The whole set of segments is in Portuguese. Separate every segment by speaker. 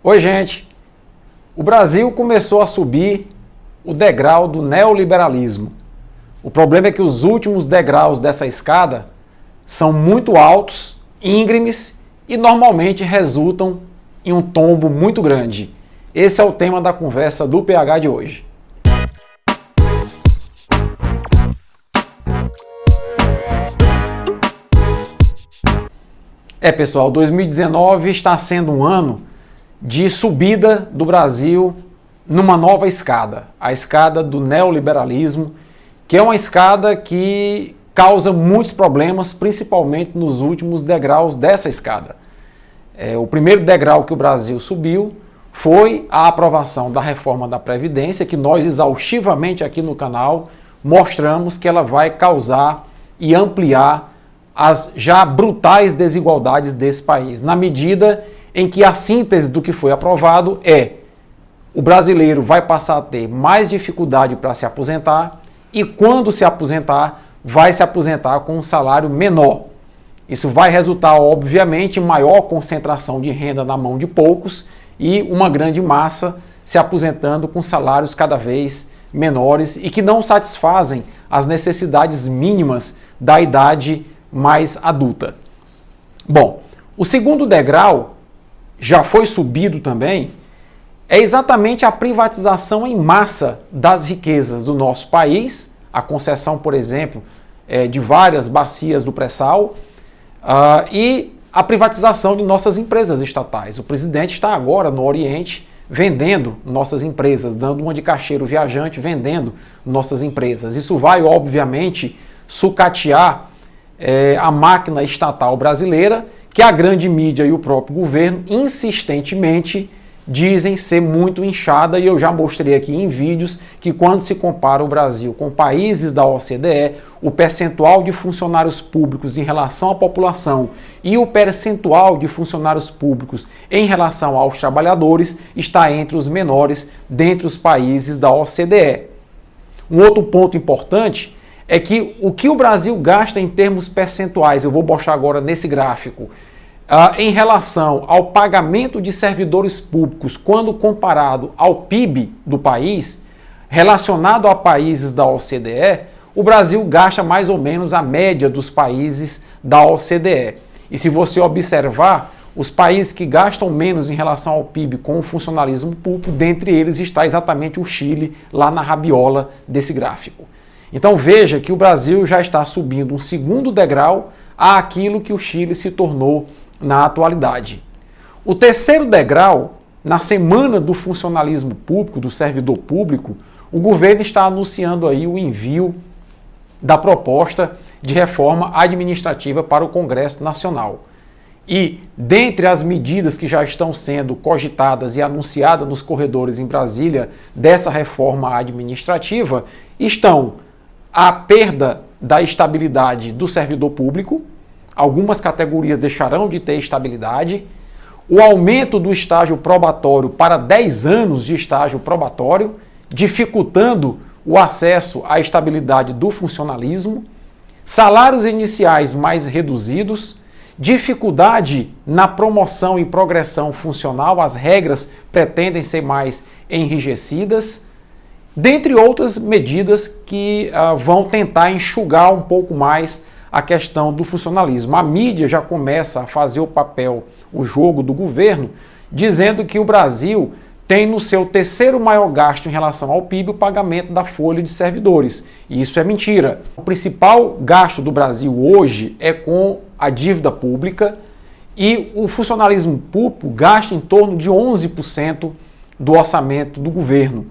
Speaker 1: Oi, gente! O Brasil começou a subir o degrau do neoliberalismo. O problema é que os últimos degraus dessa escada são muito altos, íngremes e normalmente resultam em um tombo muito grande. Esse é o tema da conversa do PH de hoje. Pessoal, 2019 está sendo um ano de subida do Brasil numa nova escada, a escada do neoliberalismo, que é uma escada que causa muitos problemas, principalmente nos últimos degraus dessa escada. O primeiro degrau que o Brasil subiu foi a aprovação da reforma da Previdência, que nós exaustivamente aqui no canal mostramos que ela vai causar e ampliar as já brutais desigualdades desse país, na medida em que a síntese do que foi aprovado o brasileiro vai passar a ter mais dificuldade para se aposentar e quando se aposentar, vai se aposentar com um salário menor. Isso vai resultar, obviamente, em maior concentração de renda na mão de poucos e uma grande massa se aposentando com salários cada vez menores e que não satisfazem as necessidades mínimas da idade mais adulta. Bom, o segundo degrau já foi subido também, é exatamente a privatização em massa das riquezas do nosso país, a concessão, por exemplo, de várias bacias do pré-sal e a privatização de nossas empresas estatais. O presidente está agora no Oriente vendendo nossas empresas, dando uma de caixeiro viajante, vendendo nossas empresas. Isso vai, obviamente, sucatear a máquina estatal brasileira, que a grande mídia e o próprio governo insistentemente dizem ser muito inchada, e eu já mostrei aqui em vídeos que quando se compara o Brasil com países da OCDE, o percentual de funcionários públicos em relação à população e o percentual de funcionários públicos em relação aos trabalhadores está entre os menores dentre os países da OCDE. Um outro ponto importante é que o que o Brasil gasta em termos percentuais, eu vou mostrar agora nesse gráfico, em relação ao pagamento de servidores públicos, quando comparado ao PIB do país, relacionado a países da OCDE, o Brasil gasta mais ou menos a média dos países da OCDE. E se você observar, os países que gastam menos em relação ao PIB com o funcionalismo público, dentre eles está exatamente o Chile, lá na rabiola desse gráfico. Então veja que o Brasil já está subindo um segundo degrau àquilo que o Chile se tornou na atualidade. O terceiro degrau, na semana do funcionalismo público, do servidor público, o governo está anunciando aí o envio da proposta de reforma administrativa para o Congresso Nacional. E, dentre as medidas que já estão sendo cogitadas e anunciadas nos corredores em Brasília dessa reforma administrativa, estão a perda da estabilidade do servidor público, algumas categorias deixarão de ter estabilidade, o aumento do estágio probatório para 10 anos de estágio probatório, dificultando o acesso à estabilidade do funcionalismo, salários iniciais mais reduzidos, dificuldade na promoção e progressão funcional, as regras pretendem ser mais enrijecidas, dentre outras medidas que vão tentar enxugar um pouco mais a questão do funcionalismo. A mídia já começa a fazer o jogo do governo, dizendo que o Brasil tem no seu terceiro maior gasto em relação ao PIB o pagamento da folha de servidores. E isso é mentira. O principal gasto do Brasil hoje é com a dívida pública e o funcionalismo público gasta em torno de 11% do orçamento do governo.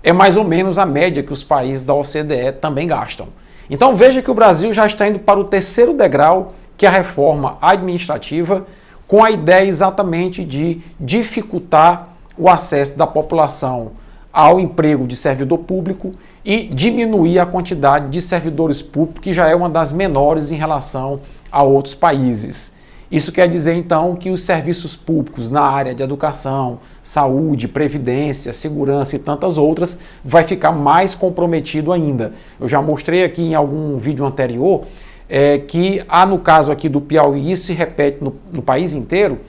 Speaker 1: É mais ou menos a média que os países da OCDE também gastam. Então veja que o Brasil já está indo para o terceiro degrau, que é a reforma administrativa, com a ideia exatamente de dificultar o acesso da população ao emprego de servidor público e diminuir a quantidade de servidores públicos, que já é uma das menores em relação a outros países. Isso quer dizer, então, que os serviços públicos na área de educação, saúde, previdência, segurança e tantas outras vai ficar mais comprometido ainda. Eu já mostrei aqui em algum vídeo anterior que há, no caso aqui do Piauí, isso se repete no país inteiro,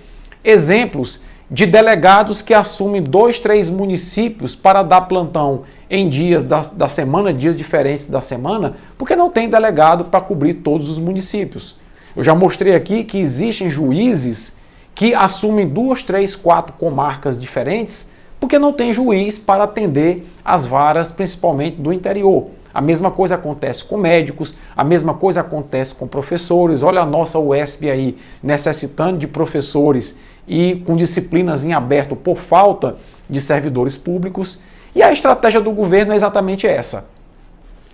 Speaker 1: exemplos de delegados que assumem 2, 3 municípios para dar plantão em dias da semana, dias diferentes da semana, porque não tem delegado para cobrir todos os municípios. Eu já mostrei aqui que existem juízes que assumem 2, 3, 4 comarcas diferentes, porque não tem juiz para atender as varas, principalmente do interior. A mesma coisa acontece com médicos, a mesma coisa acontece com professores. Olha a nossa UESP aí, necessitando de professores e com disciplinas em aberto por falta de servidores públicos. E a estratégia do governo é exatamente essa.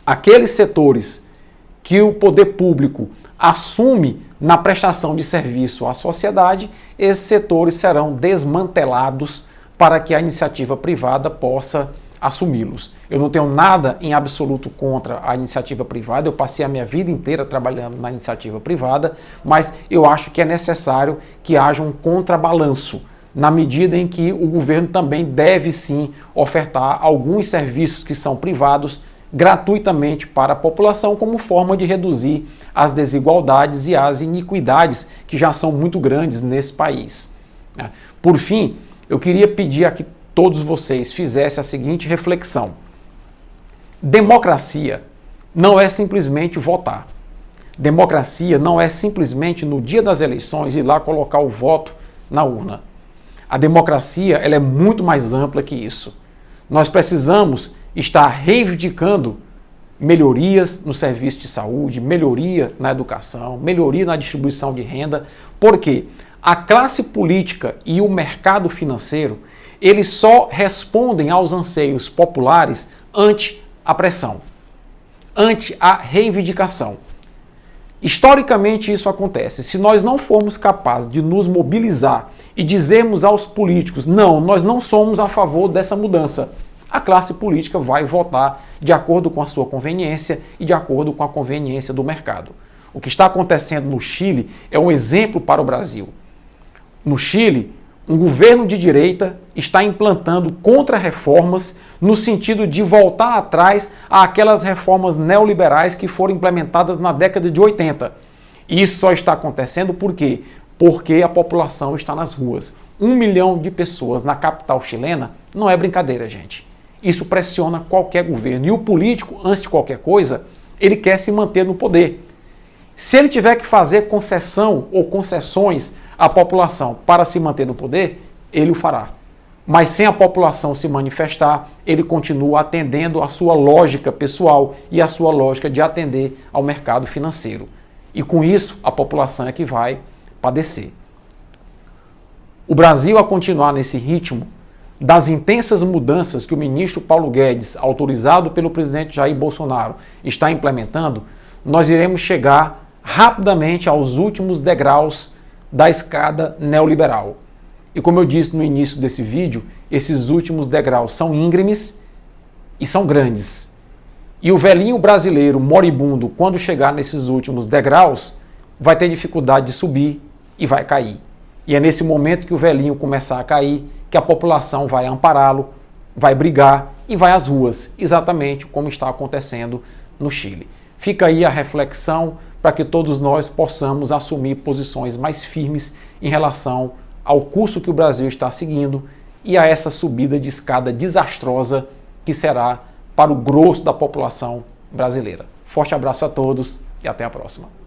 Speaker 1: Aqueles setores que o poder público assume na prestação de serviço à sociedade, esses setores serão desmantelados para que a iniciativa privada possa assumi-los. Eu não tenho nada em absoluto contra a iniciativa privada, eu passei a minha vida inteira trabalhando na iniciativa privada, mas eu acho que é necessário que haja um contrabalanço, na medida em que o governo também deve sim ofertar alguns serviços que são privados gratuitamente para a população, como forma de reduzir as desigualdades e as iniquidades que já são muito grandes nesse país. Por fim, eu queria pedir a que todos vocês fizessem a seguinte reflexão. Democracia não é simplesmente votar. Democracia não é simplesmente no dia das eleições ir lá colocar o voto na urna. A democracia ela é muito mais ampla que isso. Nós precisamos estar reivindicando melhorias no serviço de saúde, melhoria na educação, melhoria na distribuição de renda, porque a classe política e o mercado financeiro eles só respondem aos anseios populares ante a pressão, ante a reivindicação. Historicamente isso acontece. Se nós não formos capazes de nos mobilizar e dizermos aos políticos, não, nós não somos a favor dessa mudança, a classe política vai votar de acordo com a sua conveniência e de acordo com a conveniência do mercado. O que está acontecendo no Chile é um exemplo para o Brasil. No Chile, um governo de direita está implantando contra-reformas no sentido de voltar atrás àquelas reformas neoliberais que foram implementadas na década de 80. Isso só está acontecendo por quê? Porque a população está nas ruas. 1 milhão de pessoas na capital chilena não é brincadeira, gente. Isso pressiona qualquer governo. E o político, antes de qualquer coisa, ele quer se manter no poder. Se ele tiver que fazer concessão ou concessões à população para se manter no poder, ele o fará. Mas sem a população se manifestar, ele continua atendendo a sua lógica pessoal e a sua lógica de atender ao mercado financeiro. E com isso, a população é que vai padecer. O Brasil, a continuar nesse ritmo das intensas mudanças que o ministro Paulo Guedes, autorizado pelo presidente Jair Bolsonaro, está implementando, nós iremos chegar rapidamente aos últimos degraus da escada neoliberal. E como eu disse no início desse vídeo, esses últimos degraus são íngremes e são grandes. E o velhinho brasileiro moribundo, quando chegar nesses últimos degraus, vai ter dificuldade de subir e vai cair. E é nesse momento que o velhinho começar a cair, que a população vai ampará-lo, vai brigar e vai às ruas, exatamente como está acontecendo no Chile. Fica aí a reflexão para que todos nós possamos assumir posições mais firmes em relação ao curso que o Brasil está seguindo e a essa subida de escada desastrosa que será para o grosso da população brasileira. Forte abraço a todos e até a próxima.